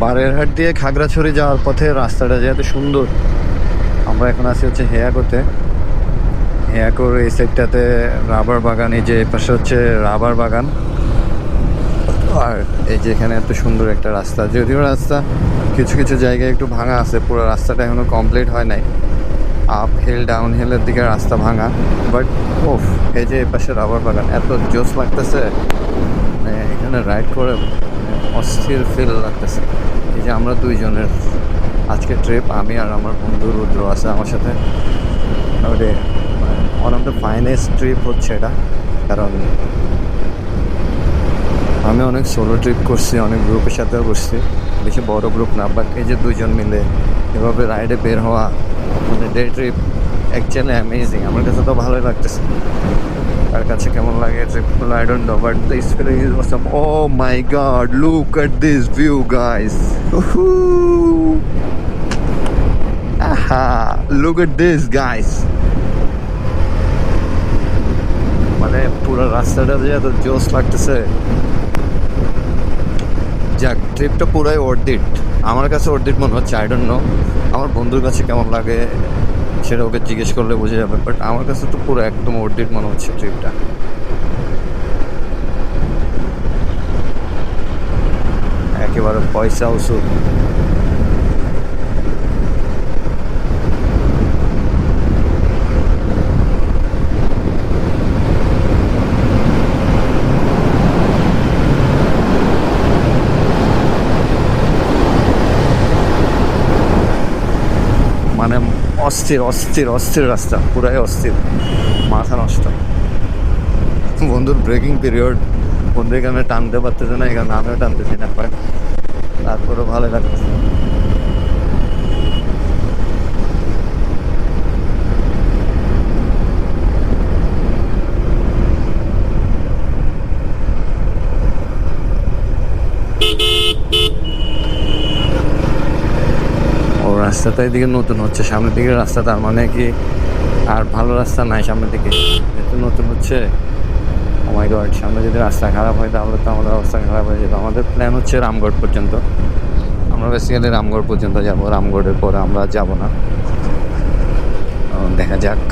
বারেরহাট দিয়ে খাগড়াছড়ি যাওয়ার পথে রাস্তাটা যে এত সুন্দর। আমরা এখন আছি হচ্ছে হেয়াকোতে। হেয়াকোর এই সাইডটাতে রাবার বাগান, এই যে পাশে হচ্ছে রাবার বাগান। আর এই যে এখানে এত সুন্দর একটা রাস্তা, যদিও রাস্তা কিছু কিছু জায়গায় একটু ভাঙা আছে, পুরো রাস্তাটা এখনো কমপ্লিট হয় নাই। আপ হিল ডাউন হিলের দিকে রাস্তা ভাঙা, বাট ওফ, এই যে এই পাশে রাবার বাগান এত জোস লাগতেছে, মানে এখানে রাইড করে অস্থির ফিল লাগতেছে। এই যে আমরা দুইজনের আজকে ট্রিপ, আমি আর আমার বন্ধু রুদ্র আছে আমার সাথে। ওরে one of the finest trip হচ্ছে এটা, কারণ আমি অনেক সোলো ট্রিপ করছি, অনেক গ্রুপের সাথেও করছি, বেশি বড় গ্রুপ না, বাট এই যে দুইজন মিলে এভাবে রাইডে বের হওয়া, মানে ডে ট্রিপ অ্যাকচুয়ালি অ্যামেজিং। আমার কাছে তো ভালোই লাগতেছে, তার কাছে কেমন লাগে ট্রিপগুলো I don't know, but this feeling is awesome. Oh my god, look at this view guys, aha, look at this guys. মানে পুরো রাস্তাটা যে এত জোস লাগতেছে। যাক, ট্রিপটা পুরাই অর্ডিট, আমার কাছে অর্ডিট মনে হচ্ছে, আই ডোন্ট নো আমার বন্ধুর কাছে কেমন লাগে সেটা ওকে জিজ্ঞেস করলে বুঝে যাবে, বাট আমার কাছে তো পুরো একদম অর্ডিট মনে হচ্ছে ট্রিপটা। একেবারে পয়সা উসুল। মানে অস্থির অস্থির অস্থির রাস্তা, পুরাই অস্থির, মাথা নষ্ট। বন্ধুর ব্রেকিং পিরিয়ড, বন্ধু এখানে টানতে পারতেছে না, এখানে আমিও টানতেছি না, বাট তারপরেও ভালো লাগতেছে। ও রাস্তাটা এদিকে নতুন হচ্ছে, সামনের দিকে রাস্তা, তার মানে কি আর ভালো রাস্তা নাই সামনের দিকে, যেহেতু নতুন হচ্ছে। ও মাই গড, সামনে যদি রাস্তা খারাপ হয় তাহলে তো আমাদের অবস্থা খারাপ হয়ে যাবে। আমাদের প্ল্যান হচ্ছে রামগড় পর্যন্ত, আমরা বেসিক্যালি রামগড় পর্যন্ত যাবো, রামগড়ের পরে আমরা যাব না, দেখা যাক।